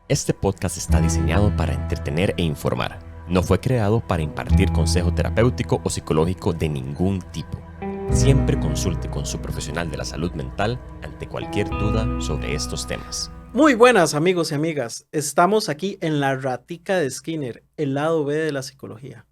Este podcast está diseñado para entretener e informar. No fue creado para impartir consejo terapéutico o psicológico de ningún tipo. Siempre consulte con su profesional de la salud mental ante cualquier duda sobre estos temas. Muy buenas amigos y amigas, estamos aquí en la ratica de Skinner, el lado B de la psicología.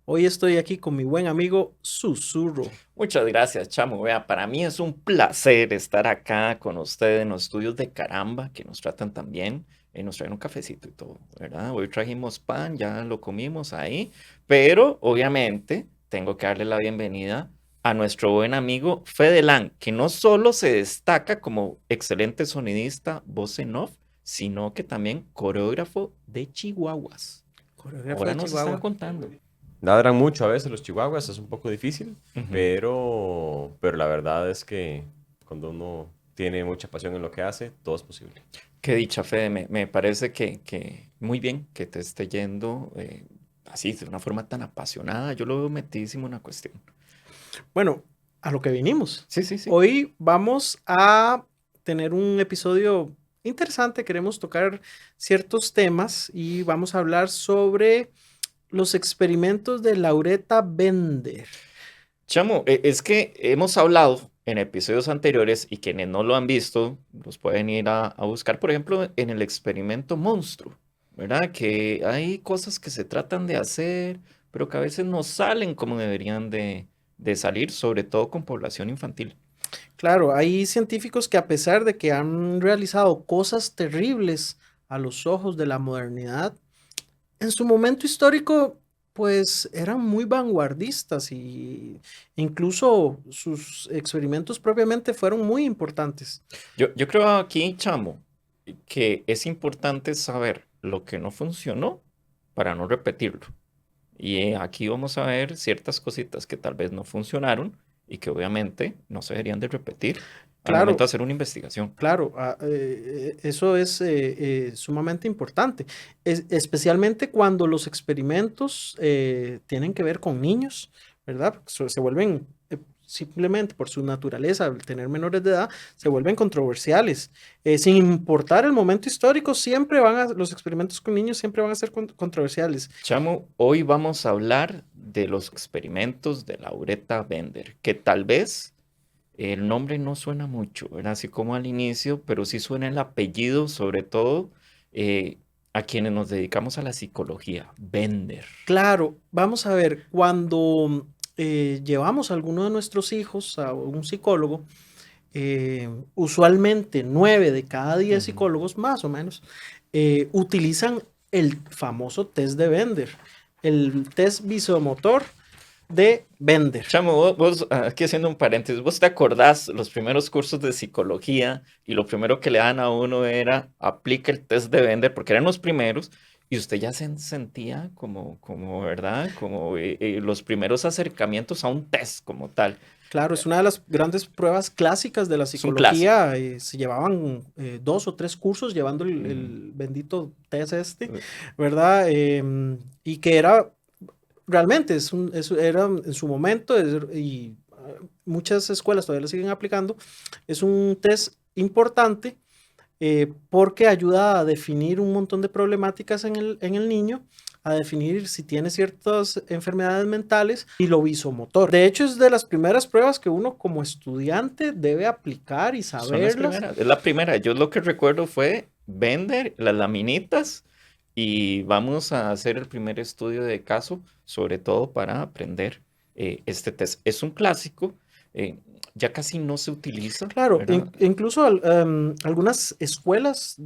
Hoy estoy aquí con mi buen amigo Susurro. Muchas gracias, chamo. Vea, para mí es un placer estar acá con ustedes en los estudios de Caramba, que nos tratan tan bien. Nos traen un cafecito y todo, ¿verdad? Hoy trajimos pan, ya lo comimos ahí, pero obviamente tengo que darle la bienvenida a nuestro buen amigo Fede Lang, que no solo se destaca como excelente sonidista, voz en off, sino que también coreógrafo de Chihuahuas. Coreógrafo Ahora de nos están Chihuahua. contando. Ladran mucho a veces los chihuahuas, es un poco difícil, Ujú. pero la verdad es que cuando uno tiene mucha pasión en lo que hace, todo es posible. Qué dicha, Fede. Me parece que muy bien que te esté yendo así, de una forma tan apasionada. Yo lo veo metidísimo en la cuestión. Bueno, a lo que vinimos. Sí, sí, sí. Hoy vamos a tener un episodio interesante, queremos tocar ciertos temas y vamos a hablar sobre los experimentos de Lauretta Bender. Chamo, es que hemos hablado en episodios anteriores y quienes no lo han visto, los pueden ir a buscar, por ejemplo, en el experimento monstruo, ¿verdad? Que hay cosas que se tratan de hacer, pero que a veces no salen como deberían de salir, sobre todo con población infantil. Claro, hay científicos que a pesar de que han realizado cosas terribles a los ojos de la modernidad, en su momento histórico, pues eran muy vanguardistas y incluso sus experimentos propiamente fueron muy importantes. Yo creo aquí, chamo, que es importante saber lo que no funcionó para no repetirlo. Y aquí vamos a ver ciertas cositas que tal vez no funcionaron y que obviamente no se deberían de repetir al momento de Claro, hacer una investigación. claro, eso es sumamente importante, especialmente cuando los experimentos tienen que ver con niños, ¿verdad? Porque se vuelven, simplemente por su naturaleza, al tener menores de edad, se vuelven controversiales. Sin importar el momento histórico, los experimentos con niños siempre van a ser controversiales. Chamo, hoy vamos a hablar de los experimentos de Lauretta Bender, que tal vez el nombre no suena mucho, ¿verdad? Así como al inicio, pero sí suena el apellido, sobre todo eh, a quienes nos dedicamos a la psicología, Bender. Claro, vamos a ver, cuando llevamos a alguno de nuestros hijos a un psicólogo, usualmente 9 de cada 10 Ujú. psicólogos, más o menos, utilizan el famoso test de Bender, el test visomotor de Bender. Chamo, aquí haciendo un paréntesis, ¿vos te acordás los primeros cursos de psicología y lo primero que le dan a uno era aplica el test de Bender porque eran los primeros y usted ya se sentía como, ¿verdad? Como los primeros acercamientos a un test como tal. Claro, es una de las grandes pruebas clásicas de la Es un clásico. psicología. Se llevaban 2 o 3 cursos llevando Ujú. el bendito test este, ¿verdad? Y que era realmente, era en su momento, y muchas escuelas todavía lo siguen aplicando, es un test importante porque ayuda a definir un montón de problemáticas en el niño, a definir si tiene ciertas enfermedades mentales y lo visomotor. De hecho, es de las primeras pruebas que uno como estudiante debe aplicar y Son las saberlas. primeras, es la primera. Yo lo que recuerdo fue Bender, las laminitas y vamos a hacer el primer estudio de caso, sobre todo para aprender este test. Es un clásico, eh, ya casi no se utiliza, Claro, ¿verdad? incluso algunas escuelas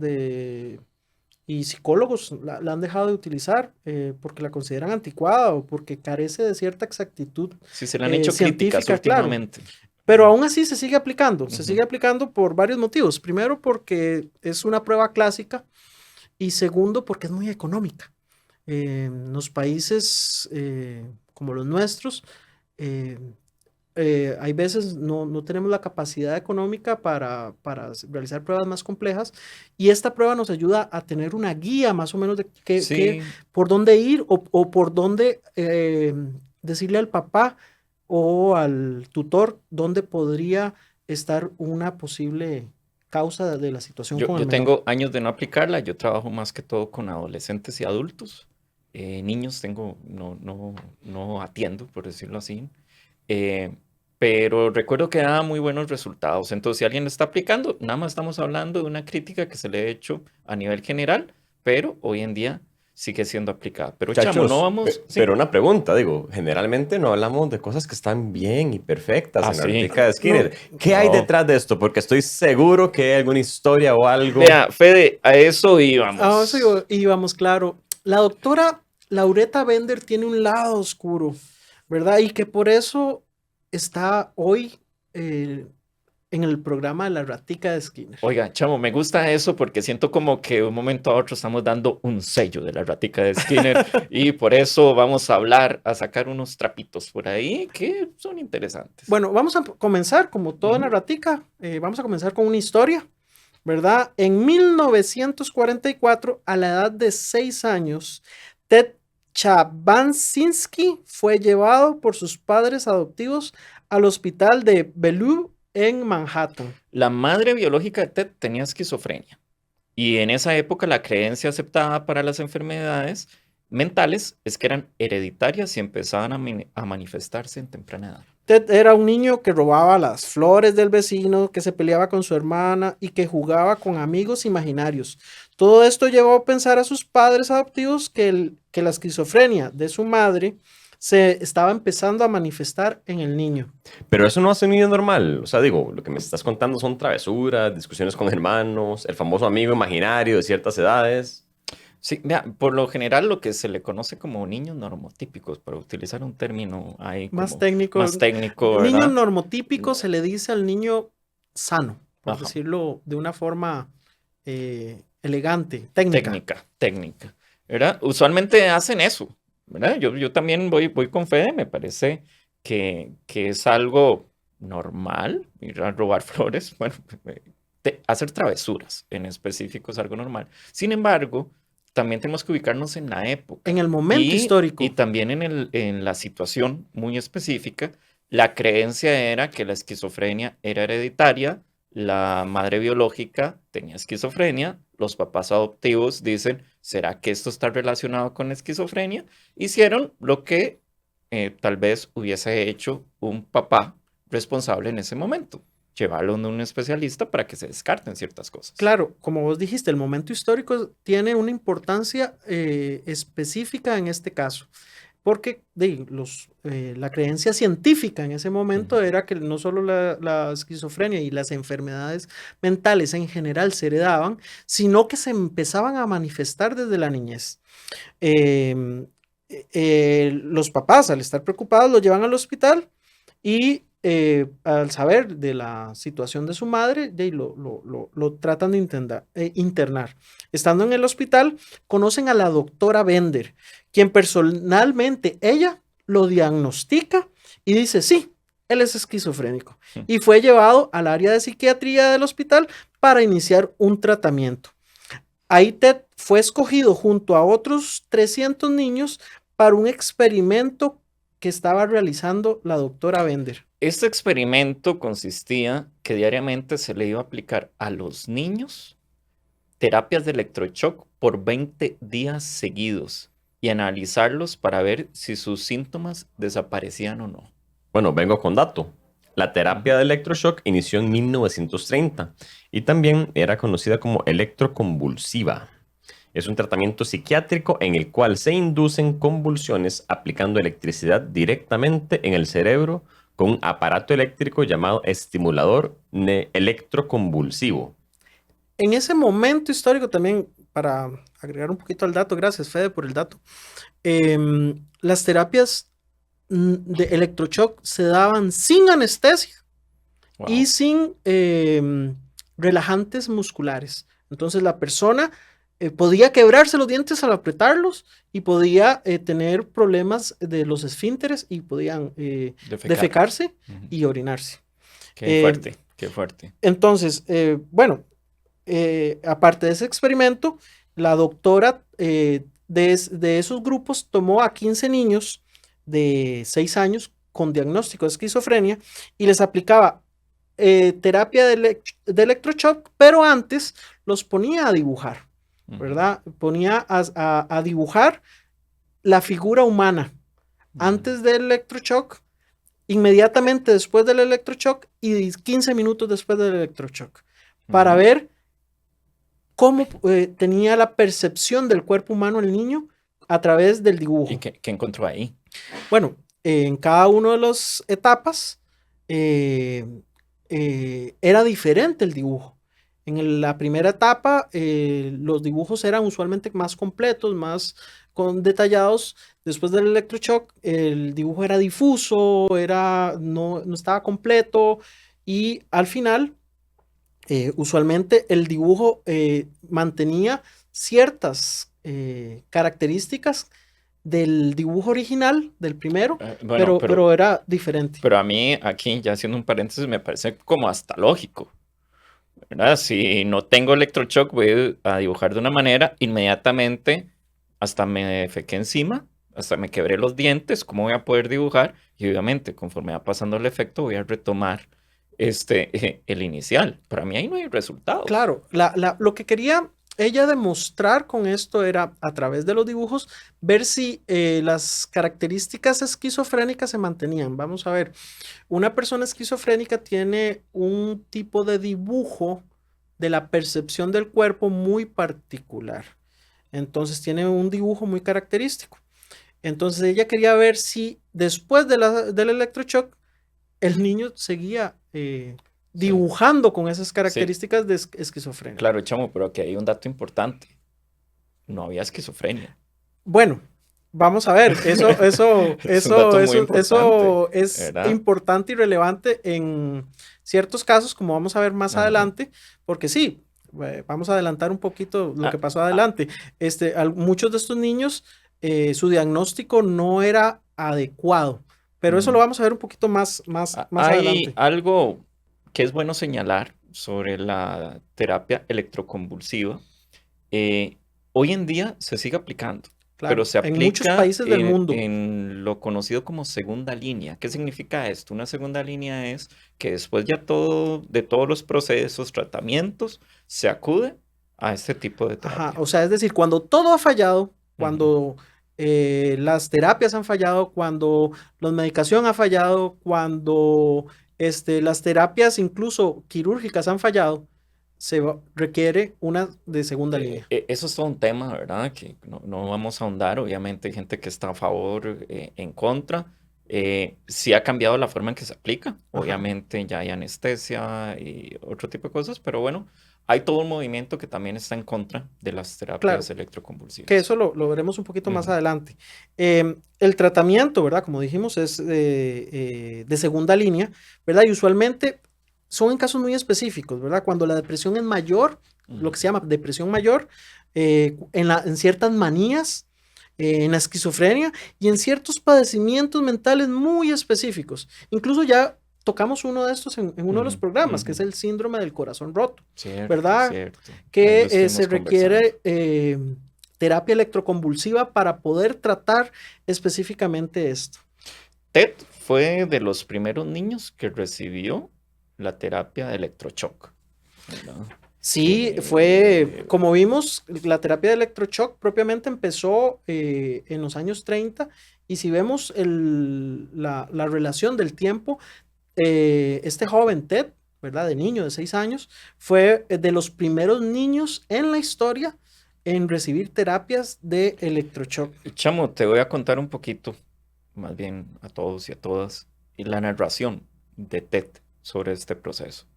y psicólogos la han dejado de utilizar porque la consideran anticuada o porque carece de cierta exactitud Sí, se le han hecho críticas científica, claro. últimamente. Pero aún así se Ujú. sigue aplicando por varios motivos. Primero, porque es una prueba clásica y segundo, porque es muy económica. En los países como los nuestros, eh, hay veces no tenemos la capacidad económica para realizar pruebas más complejas y esta prueba nos ayuda a tener una guía más o menos de Sí, por dónde ir o por dónde decirle al papá o al tutor dónde podría estar una posible causa de la situación Yo, con el yo menor. tengo años de no aplicarla, yo trabajo más que todo con adolescentes y adultos. Niños no atiendo, por decirlo así. Eh, pero recuerdo que daba muy buenos resultados. Entonces, si alguien lo está aplicando, nada más estamos hablando de una crítica que se le ha hecho a nivel general, pero hoy en día sigue siendo aplicada. Pero chamo, no Muchachos, vamos, sí. pero una pregunta, digo, generalmente no hablamos de cosas que están bien y perfectas Ah, en la sí. ratica de No, Skinner. ¿Qué hay No. detrás de esto? Porque estoy seguro que hay alguna historia o algo. Vea, Fede, a eso eso íbamos. íbamos, claro. La doctora Laureta Bender tiene un lado oscuro, ¿verdad? Y que por eso está hoy en el programa de la ratica de Skinner. Oiga, chamo, me gusta eso porque siento como que de un momento a otro estamos dando un sello de la ratica de Skinner y por eso vamos a hablar, a sacar unos trapitos por ahí que son interesantes. Bueno, vamos a comenzar, como toda Ujú. narratica, vamos a comenzar con una historia, ¿verdad? En 1944, a la edad de 6 años, Ted Chabansinski fue llevado por sus padres adoptivos al hospital de Bellevue en Manhattan. La madre biológica de Ted tenía esquizofrenia y en esa época la creencia aceptada para las enfermedades mentales es que eran hereditarias y empezaban a manifestarse en temprana edad. Ted era un niño que robaba las flores del vecino, que se peleaba con su hermana y que jugaba con amigos imaginarios. Todo esto llevó a pensar a sus padres adoptivos que la esquizofrenia de su madre se estaba empezando a manifestar en el niño. Pero eso no hace un niño normal. O sea, digo, lo que me estás contando son travesuras, discusiones con hermanos, el famoso amigo imaginario de ciertas edades. Sí, vea, por lo general lo que se le conoce como niños normotípicos, para utilizar un término ahí Más como técnico. más técnico, Niño ¿verdad? normotípico se le dice al niño sano, por Ajá. decirlo de una forma elegante, técnica. Técnica, ¿verdad? Usualmente hacen eso, ¿verdad? Yo también voy con Fede, me parece que es algo normal ir a robar flores, bueno, hacer travesuras en específico es algo normal. Sin embargo, también tenemos que ubicarnos en la época En el momento histórico. y también en la situación muy específica. La creencia era que la esquizofrenia era hereditaria, la madre biológica tenía esquizofrenia, los papás adoptivos dicen, ¿será que esto está relacionado con la esquizofrenia? Hicieron lo que tal vez hubiese hecho un papá responsable en ese momento, llevarlo a un especialista para que se descarten ciertas cosas. Claro, como vos dijiste, el momento histórico tiene una importancia específica en este caso, porque la creencia científica en ese momento era que no solo la esquizofrenia y las enfermedades mentales en general se heredaban, sino que se empezaban a manifestar desde la niñez. Los papás, al estar preocupados, lo llevan al hospital y al saber de la situación de su madre, lo tratan de internar. Estando en el hospital, conocen a la doctora Bender, quien personalmente ella lo diagnostica y dice, sí, él es esquizofrénico. Y fue llevado al área de psiquiatría del hospital para iniciar un tratamiento. Ahí Ted fue escogido junto a otros 300 niños para un experimento que estaba realizando la doctora Bender. Este experimento consistía que diariamente se le iba a aplicar a los niños terapias de electroshock por 20 días seguidos y analizarlos para ver si sus síntomas desaparecían o no. Bueno, vengo con dato. La terapia de electroshock inició en 1930 y también era conocida como electroconvulsiva. Es un tratamiento psiquiátrico en el cual se inducen convulsiones aplicando electricidad directamente en el cerebro con un aparato eléctrico llamado estimulador electroconvulsivo. En ese momento histórico también, para agregar un poquito al dato, gracias Fede por el dato, las terapias de electroshock se daban sin anestesia y sin relajantes musculares. Entonces la persona podía quebrarse los dientes al apretarlos y podía tener problemas de los esfínteres y podían defecarse y orinarse. Qué fuerte, qué fuerte. Entonces, bueno, aparte de ese experimento, la doctora de esos grupos tomó a 15 niños de 6 años con diagnóstico de esquizofrenia y les aplicaba terapia de electroshock, pero antes los ponía a dibujar, Ujú, ¿verdad? Ponía a dibujar la figura humana ujú, antes del electroshock, inmediatamente después del electroshock y 15 minutos después del electroshock, para ujú. ver cómo tenía la percepción del cuerpo humano el niño a través del ¿Y dibujo. qué encontró ahí? Bueno, en cada una de las etapas eh, era diferente el dibujo. La primera etapa, los dibujos eran usualmente más completos, más detallados. Después del electroshock, el dibujo era difuso, no estaba completo. Y al final, usualmente el dibujo mantenía ciertas características del dibujo original, del primero, Bueno, pero era diferente. pero a mí aquí, ya haciendo un paréntesis, me parece como hasta lógico, ¿verdad? Si no tengo electroshock, voy a dibujar de una manera, inmediatamente hasta me fequé encima, hasta me quebré los dientes, ¿cómo voy a poder dibujar? Y obviamente, conforme va pasando el efecto, voy a retomar el inicial. Para mí ahí no hay resultados. Claro, lo que quería ella demostrar con esto era, a través de los dibujos, ver si las características esquizofrénicas se mantenían. Vamos a ver, una persona esquizofrénica tiene un tipo de dibujo de la percepción del cuerpo muy particular. Entonces tiene un dibujo muy característico. Entonces ella quería ver si después del electroshock el niño seguía Sí, dibujando con esas sí, características de esquizofrenia. claro, chamo, pero aquí hay un dato importante. No había esquizofrenia. Bueno, vamos a ver, Es un dato muy importante, eso es ¿verdad? importante y relevante en ciertos casos, como vamos a ver más Ajá. adelante, porque sí, vamos a adelantar un poquito lo que Ah, pasó ah, adelante. Muchos de estos niños, su diagnóstico no era adecuado, pero eso lo ujú. vamos a ver un poquito más Hay adelante. algo que es bueno señalar sobre la terapia electroconvulsiva. Eh, Hoy en día se sigue aplicando, pero Claro, se en muchos aplica países del mundo. en lo conocido como segunda línea. ¿Qué significa esto? Una segunda línea es que después ya de todos los procesos, tratamientos, se acude a este tipo de Ajá, terapia. o sea, es decir, cuando todo ha fallado, Ujú, cuando las terapias han fallado, cuando la medicación ha fallado, cuando las terapias incluso quirúrgicas han fallado, requiere una de segunda línea. Eso es todo un tema, ¿verdad? Que no vamos a ahondar. Obviamente hay gente que está a favor, en contra. Sí ha cambiado la forma en que se aplica. Ajá, Obviamente ya hay anestesia y otro tipo de cosas, pero bueno, hay todo un movimiento que también está en contra de las terapias claro, que electroconvulsivas. eso lo veremos un poquito más Ujú, adelante. El tratamiento, ¿verdad? Como dijimos, es de segunda línea, ¿verdad? Y usualmente son en casos muy específicos, ¿verdad? Cuando la depresión es mayor, lo ujú. que se llama depresión mayor, en ciertas manías, en la esquizofrenia y en ciertos padecimientos mentales muy específicos. Incluso ya tocamos uno de estos en uno de los Ujú, programas, que ujú. es el síndrome del corazón roto, Cierto, ¿verdad? cierto. Ahí lo Que se estuvimos conversando. requiere terapia electroconvulsiva para poder tratar específicamente esto. Ted fue de los primeros niños que recibió la terapia de electroshock, ¿verdad? Sí, Eh, como vimos, la terapia de electroshock propiamente empezó en los años 30 y si vemos la relación del tiempo, este joven Ted, ¿verdad? De niño de 6 años, fue de los primeros niños en la historia en recibir terapias de electroshock. Chamo, te voy a contar un poquito, más bien a todos y a todas, y la narración de Ted sobre este proceso.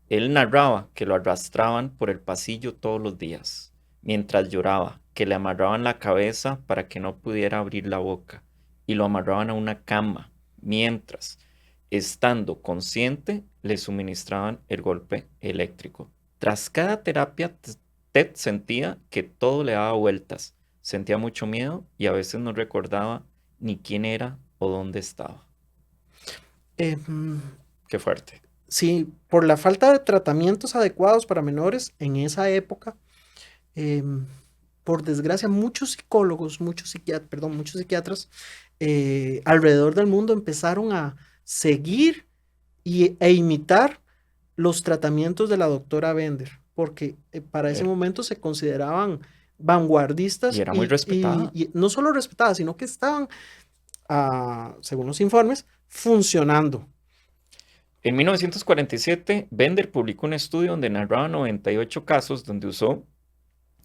Él narraba que lo arrastraban por el pasillo todos los días, mientras lloraba, que le amarraban la cabeza para que no pudiera abrir la boca, y lo amarraban a una cama, mientras, estando consciente, le suministraban el golpe eléctrico. Tras cada terapia, Ted sentía que todo le daba vueltas, sentía mucho miedo y a veces no recordaba ni quién era o dónde estaba. Eh, mm, Qué fuerte. sí, por la falta de tratamientos adecuados para menores en esa época, em, por desgracia, muchos psicólogos, muchos psiquiatras alrededor del mundo empezaron a seguir e imitar los tratamientos de la doctora Bender, porque para ese momento se consideraban vanguardistas Y era muy respetada. y no solo respetadas, sino que estaban, según los informes, funcionando. En 1947, Bender publicó un estudio donde narraba 98 casos donde usó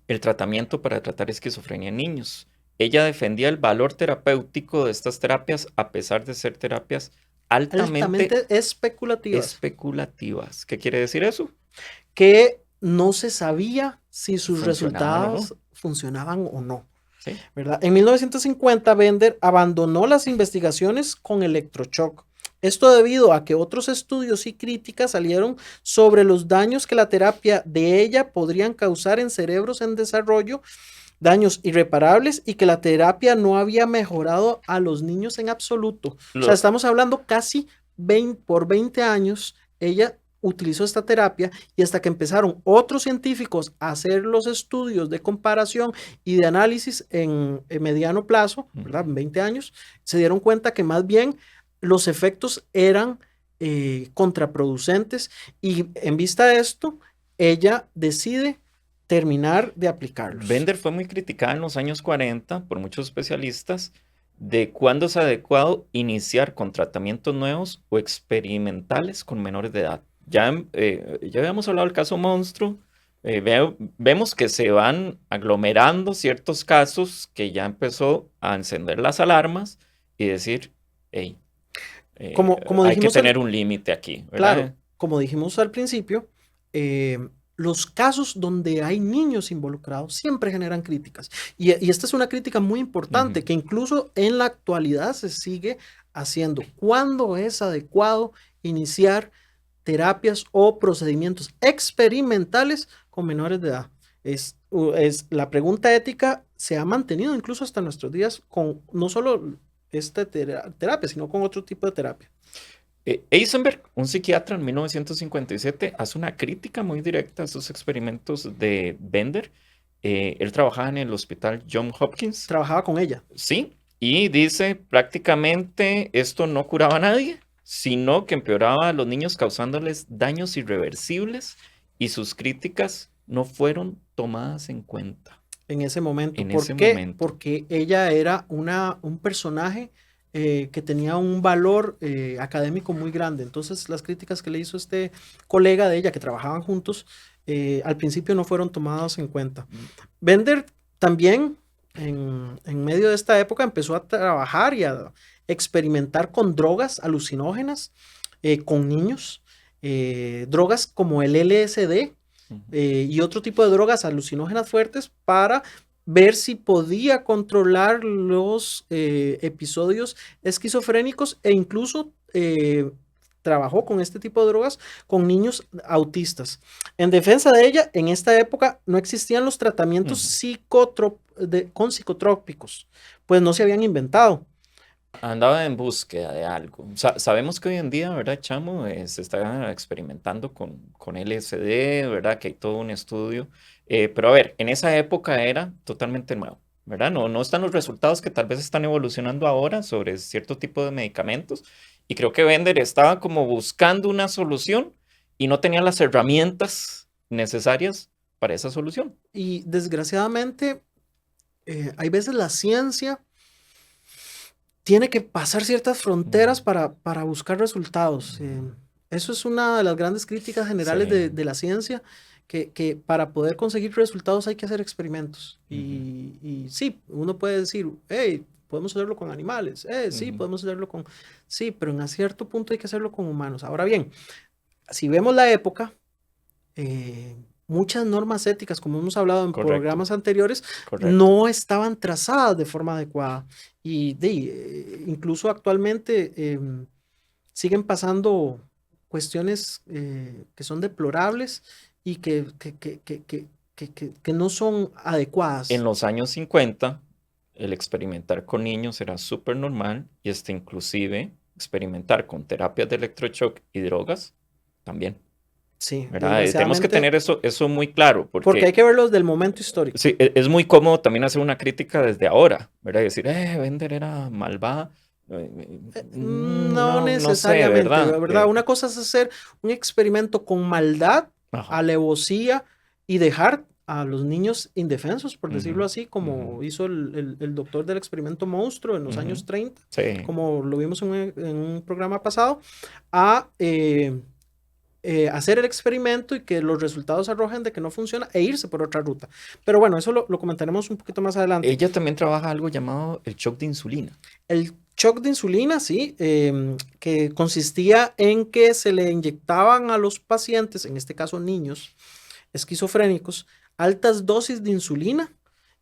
el tratamiento para tratar esquizofrenia en niños. Ella defendía el valor terapéutico de estas terapias a pesar de ser terapias altamente Especulativas. ¿Qué quiere decir eso? Que no se sabía si sus ¿Funcionaban o no? resultados funcionaban o no. Sí. ¿Verdad? En 1950, Bender abandonó las investigaciones con electroshock. Esto debido a que otros estudios y críticas salieron sobre los daños que la terapia de ella podrían causar en cerebros en desarrollo, daños irreparables, y que la terapia no había mejorado a los niños en absoluto. O sea, estamos hablando casi por 20 años, ella utilizó esta terapia, y hasta que empezaron otros científicos a hacer los estudios de comparación y de análisis en mediano plazo, ¿verdad? En 20 años, se dieron cuenta que más bien los efectos eran contraproducentes, y en vista de esto, ella decide terminar de aplicarlos. Bender fue muy criticada en los años 40 por muchos especialistas de cuándo es adecuado iniciar con tratamientos nuevos o experimentales con menores de edad. Ya habíamos hablado del caso Monstruo. Vemos que se van aglomerando ciertos casos que ya empezó a encender las alarmas y decir, hey, como hay que tener un límite aquí, ¿verdad? Claro, como dijimos al principio, los casos donde hay niños involucrados siempre generan críticas. Y esta es una crítica muy importante que incluso en la actualidad se sigue haciendo. ¿Cuándo es adecuado iniciar terapias o procedimientos experimentales con menores de edad? La pregunta ética se ha mantenido incluso hasta nuestros días con no solo esta terapia, sino con otro tipo de terapia. Eisenberg, un psiquiatra en 1957, hace una crítica muy directa a estos experimentos de Bender. Él trabajaba en el hospital Johns Hopkins. Trabajaba con ella. Sí, y dice prácticamente esto no curaba a nadie, sino que empeoraba a los niños causándoles daños irreversibles, y sus críticas no fueron tomadas en cuenta. En ese momento. ¿Por qué? Porque ella era un personaje que tenía un valor académico muy grande. Entonces, las críticas que le hizo este colega de ella, que trabajaban juntos, al principio no fueron tomadas en cuenta. Bender también, en medio de esta época, empezó a trabajar y a experimentar con drogas alucinógenas, con niños, drogas como el LSD, y otro tipo de drogas alucinógenas fuertes, para ver si podía controlar los episodios esquizofrénicos, e incluso trabajó con este tipo de drogas con niños autistas. En defensa de ella, en esta época no existían los tratamientos con psicotrópicos, pues no se habían inventado. Andaba en búsqueda de algo. Sabemos que hoy en día, ¿verdad, Chamo? Se está experimentando con LSD, ¿verdad? Que hay todo un estudio. Pero a ver, en esa época era totalmente nuevo, ¿verdad? No están los resultados que tal vez están evolucionando ahora sobre cierto tipo de medicamentos. Y creo que Bender estaba como buscando una solución y no tenía las herramientas necesarias para esa solución. Y desgraciadamente, hay veces la ciencia tiene que pasar ciertas fronteras para buscar resultados. Eso es una de las grandes críticas generales de la ciencia, que para poder conseguir resultados hay que hacer experimentos. Y sí, uno puede decir, hey, podemos hacerlo con animales, sí, podemos hacerlo con... Sí, pero en cierto punto hay que hacerlo con humanos. Ahora bien, si vemos la época, muchas normas éticas, como hemos hablado en programas anteriores, no estaban trazadas de forma adecuada. Y incluso actualmente siguen pasando cuestiones que son deplorables y que no son adecuadas. En los años 50, el experimentar con niños era súper normal, y inclusive experimentar con terapias de electroshock y drogas también. Sí, tenemos que tener eso muy claro. Porque hay que verlo desde el momento histórico. Sí, es muy cómodo también hacer una crítica desde ahora, ¿verdad? Y decir, Bender era malvada. No No sé, necesariamente, ¿verdad? ¿verdad? Una cosa es hacer un experimento con maldad, Ajá. alevosía y dejar a los niños indefensos, por decirlo Ujú, así, como hizo el doctor del experimento monstruo en los ujú, años 30, sí. como lo vimos en un programa pasado, a hacer el experimento y que los resultados arrojen de que no funciona e irse por otra ruta. Pero bueno, eso lo comentaremos un poquito más adelante. Ella también trabaja algo llamado el shock de insulina. El shock de insulina, sí, que consistía en que se le inyectaban a los pacientes, en este caso niños esquizofrénicos, altas dosis de insulina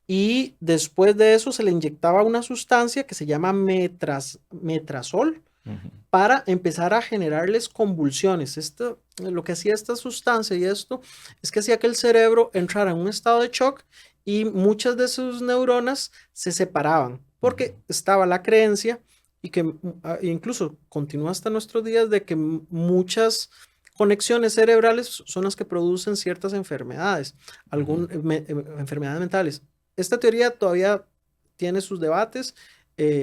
y después de eso se le inyectaba una sustancia que se llama metrazol Ujú, para empezar a generarles convulsiones. Lo que hacía esta sustancia y esto es que hacía que el cerebro entrara en un estado de shock y muchas de sus neuronas se separaban, porque ujú. estaba la creencia y que incluso continúa hasta nuestros días de que muchas conexiones cerebrales son las que producen ciertas enfermedades, Ujú. enfermedades mentales. Esta teoría todavía tiene sus debates,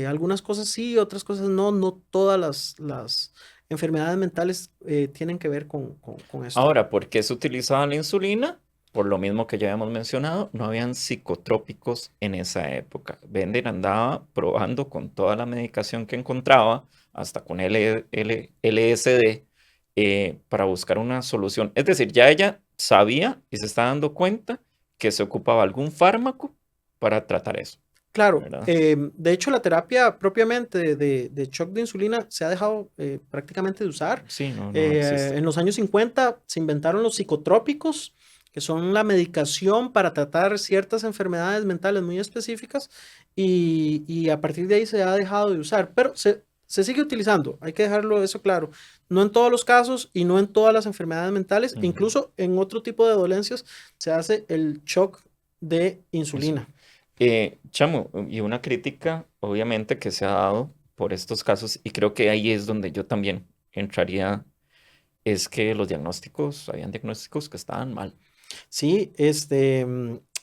algunas cosas sí, otras cosas no, no todas las enfermedades mentales tienen que ver con esto. Ahora, ¿por qué se utilizaba la insulina? Por lo mismo que ya habíamos mencionado, no habían psicotrópicos en esa época. Bender andaba probando con toda la medicación que encontraba, hasta con LSD, para buscar una solución. Es decir, ya ella sabía y se está dando cuenta que se ocupaba algún fármaco para tratar eso, Claro, ¿verdad? de hecho la terapia propiamente de shock de insulina se ha dejado prácticamente de usar. Sí, no, no existe. En los años 50 se inventaron los psicotrópicos, que son la medicación para tratar ciertas enfermedades mentales muy específicas y a partir de ahí se ha dejado de usar, pero se sigue utilizando, hay que dejarlo eso claro. No en todos los casos y no en todas las enfermedades mentales, Ujú. incluso en otro tipo de dolencias se hace el shock de Eso. insulina. Chamo, y una crítica, obviamente, que se ha dado por estos casos, y creo que ahí es donde yo también entraría, es que los diagnósticos, habían diagnósticos que estaban mal. Sí,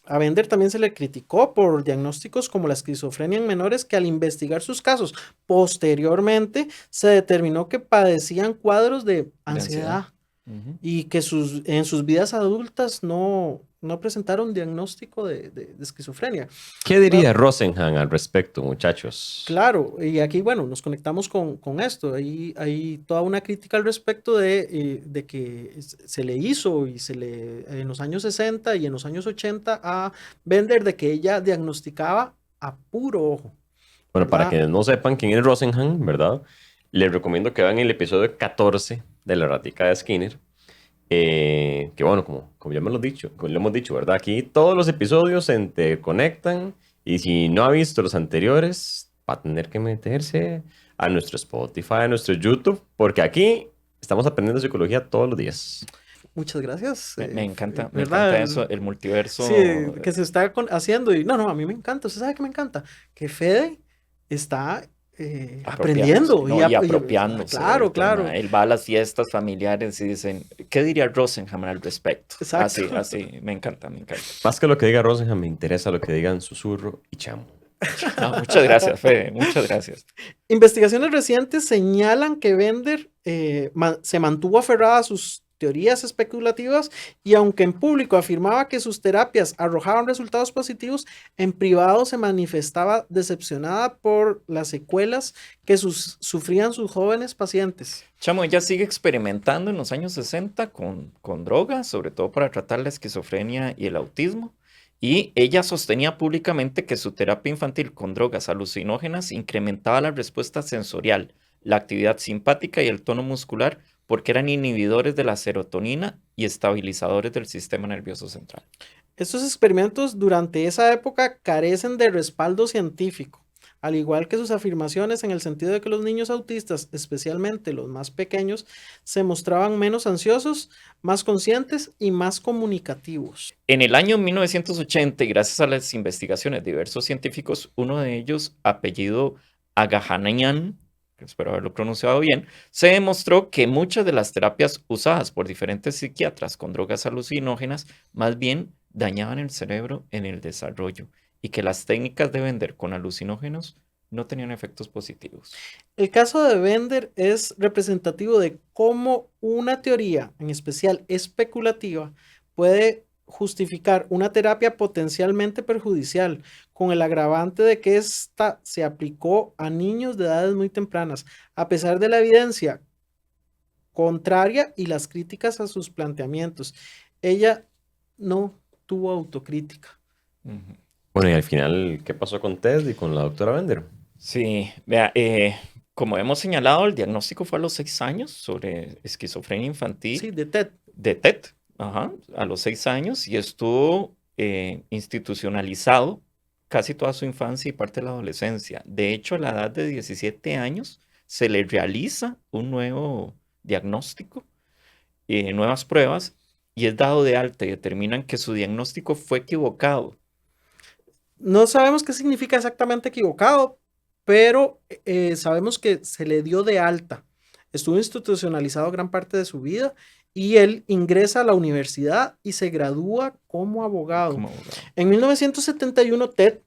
a Bender también se le criticó por diagnósticos como la esquizofrenia en menores que al investigar sus casos posteriormente se determinó que padecían cuadros de De ansiedad. ansiedad Ujú. y que en sus vidas adultas no presentaron diagnóstico de esquizofrenia. ¿Qué diría Rosenhan al respecto, muchachos? Claro, y aquí, bueno, nos conectamos con esto. Hay toda una crítica al respecto de que se le hizo y en los años 60 y en los años 80 a Bender de que ella diagnosticaba a puro ojo, Bueno, para ¿verdad? quienes no sepan quién es Rosenhan, ¿verdad? Les recomiendo que vean el episodio 14 de La Ratica de Skinner. Que bueno, como ya me lo he dicho, como lo hemos dicho, ¿verdad? Aquí todos los episodios se interconectan y si no ha visto los anteriores, va a tener que meterse a nuestro Spotify, a nuestro YouTube, porque aquí estamos aprendiendo psicología todos los días. Muchas gracias, Me encanta ¿verdad? eso, el Sí, multiverso. que se está haciendo y no, a mí me encanta, usted sabe que me encanta, que Fede está Apropiándose, aprendiendo ¿no? Y apropiándose del claro, tema. claro, Él va a las fiestas familiares y dicen, ¿qué diría Rosenham al respecto? exacto. Así, así, me encanta, me encanta. Más que lo que diga Rosenhan, me interesa lo que digan Susurro y Chamo. No, muchas gracias, Fede, muchas gracias. Investigaciones recientes señalan que Bender se mantuvo aferrada a sus teorías especulativas y aunque en público afirmaba que sus terapias arrojaban resultados positivos, en privado se manifestaba decepcionada por las secuelas que sufrían sus jóvenes pacientes. Chamo, ella sigue experimentando en los años 60 con drogas, sobre todo para tratar la esquizofrenia y el autismo. Y ella sostenía públicamente que su terapia infantil con drogas alucinógenas incrementaba la respuesta sensorial, la actividad simpática y el tono muscular porque eran inhibidores de la serotonina y estabilizadores del sistema nervioso central. Estos experimentos durante esa época carecen de respaldo científico, al igual que sus afirmaciones en el sentido de que los niños autistas, especialmente los más pequeños, se mostraban menos ansiosos, más conscientes y más comunicativos. En el año 1980, y gracias a las investigaciones de diversos científicos, uno de ellos, apellido Agahanian, que espero haberlo pronunciado bien, se demostró que muchas de las terapias usadas por diferentes psiquiatras con drogas alucinógenas más bien dañaban el cerebro en el desarrollo y que las técnicas de vender con alucinógenos no tenían efectos positivos. El caso de Bender es representativo de cómo una teoría, en especial especulativa, puede justificar una terapia potencialmente perjudicial, con el agravante de que ésta se aplicó a niños de edades muy tempranas, a pesar de la evidencia contraria y las críticas a sus planteamientos. Ella no tuvo autocrítica. Ujú. Bueno, y al final, ¿qué pasó con Ted y con la doctora Bender? Sí, vea, como hemos señalado, el diagnóstico fue a los 6 años sobre esquizofrenia Sí, infantil de TED. de TED, ajá, a los 6 años, y estuvo institucionalizado casi toda su infancia y parte de la adolescencia. De hecho, a la edad de 17 años se le realiza un nuevo diagnóstico, nuevas pruebas, y es dado de alta y determinan que su diagnóstico fue equivocado. No sabemos qué significa exactamente equivocado, pero sabemos que se le dio de alta. Estuvo institucionalizado gran parte de su vida y él ingresa a la universidad y se gradúa como abogado. Como abogado. En 1971, TED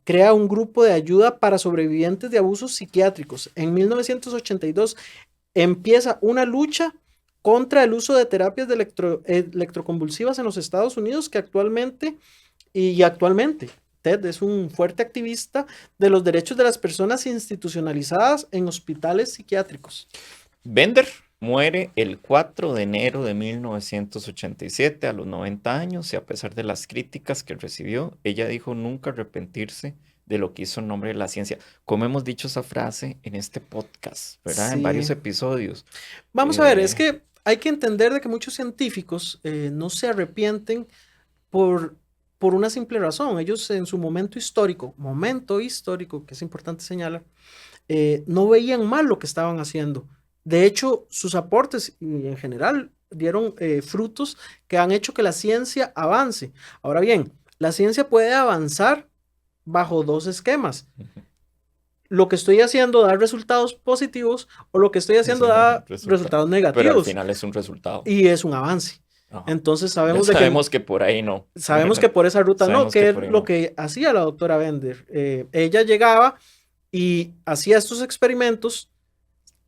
crea un grupo de ayuda para sobrevivientes de abusos psiquiátricos. En 1982 empieza una lucha contra el uso de terapias de electroconvulsivas en los Estados Unidos que actualmente Ted es un fuerte activista de los derechos de las personas institucionalizadas en hospitales psiquiátricos. Bender muere el 4 de enero de 1987 a los 90 años y a pesar de las críticas que recibió, ella dijo nunca arrepentirse de lo que hizo en nombre de la ciencia. Como hemos dicho esa frase en este podcast, ¿verdad? Sí. En varios episodios. Vamos a ver, es que hay que entender de que muchos científicos no se arrepienten por una simple razón. Ellos en su momento histórico, que es importante señalar, no veían mal lo que estaban haciendo. De hecho, sus aportes y en general dieron frutos que han hecho que la ciencia avance. Ahora bien, la ciencia puede avanzar bajo dos esquemas. Lo que estoy haciendo da resultados positivos o lo que estoy haciendo da resultados negativos. Pero al final es un resultado. Y es un avance. Ajá. Entonces Ya sabemos que por ahí no. Sabemos que por esa ruta no, que es lo que hacía la doctora Bender. Ella llegaba y hacía estos experimentos,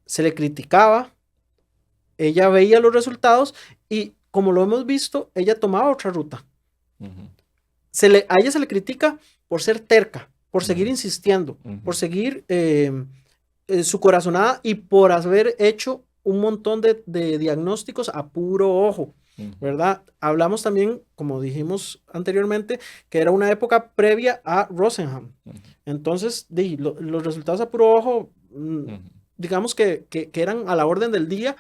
se le criticaba, ella veía los resultados y como lo hemos visto, ella tomaba otra ruta. A ella se le critica por ser terca, por seguir insistiendo, por seguir su corazonada y por haber hecho un montón de diagnósticos a puro ojo. ¿Verdad? Hablamos también, como dijimos anteriormente, que era una época previa a Rosenham. Entonces, los resultados a puro ojo, digamos que eran a la orden del día.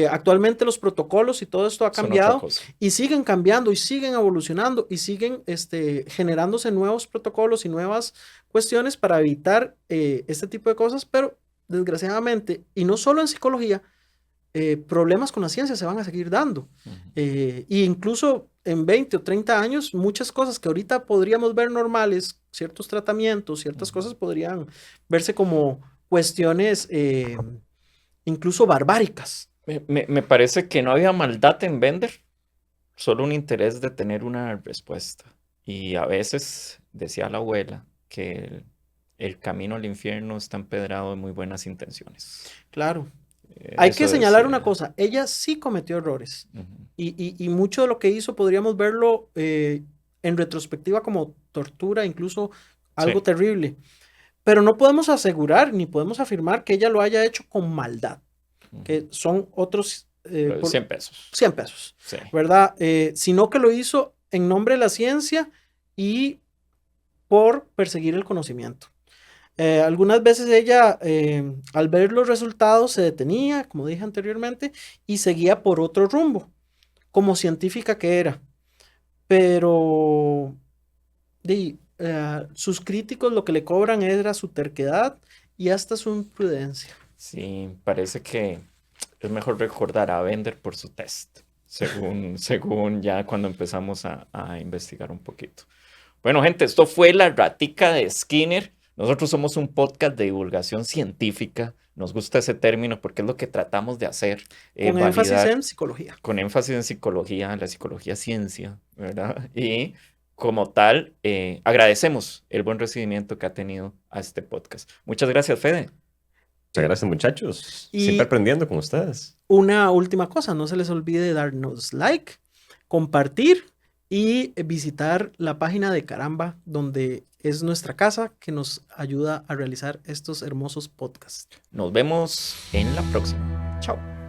Actualmente los protocolos y todo esto ha cambiado y siguen cambiando y siguen evolucionando y siguen generándose nuevos protocolos y nuevas cuestiones para evitar este tipo de cosas, pero desgraciadamente, y no solo en psicología, problemas con la ciencia se van a seguir dando. E incluso en 20 o 30 años, muchas cosas que ahorita podríamos ver normales, ciertos tratamientos, ciertas cosas podrían verse como cuestiones incluso barbáricas. Me parece que no había maldad en Bender, solo un interés de tener una respuesta. Y a veces, decía la abuela, que el camino al infierno está empedrado de muy buenas intenciones. Claro. Hay que señalar una cosa, ella sí cometió errores y mucho de lo que hizo podríamos verlo en retrospectiva como tortura, incluso algo terrible, pero no podemos asegurar ni podemos afirmar que ella lo haya hecho con maldad, que son otros 100 pesos. 100 pesos, sí. ¿Verdad? Sino que lo hizo en nombre de la ciencia y por perseguir el conocimiento. Algunas veces ella, al ver los resultados, se detenía, como dije anteriormente, y seguía por otro rumbo, como científica que era. Pero sus críticos lo que le cobran era su terquedad y hasta su imprudencia. Sí, parece que es mejor recordar a Bender por su test, según ya cuando empezamos a investigar un poquito. Bueno, gente, esto fue La Ratica de Skinner. Nosotros somos un podcast de divulgación científica. Nos gusta ese término porque es lo que tratamos de hacer. Con énfasis en psicología. Con énfasis en psicología, la psicología ciencia, ¿verdad? Y como tal, agradecemos el buen recibimiento que ha tenido a este podcast. Muchas gracias, Fede. Muchas gracias, muchachos. Y- Siempre aprendiendo con ustedes. Una última cosa, no se les olvide darnos like, compartir y visitar la página de Caramba, donde es nuestra casa que nos ayuda a realizar estos hermosos podcasts. Nos vemos en la próxima. Chao.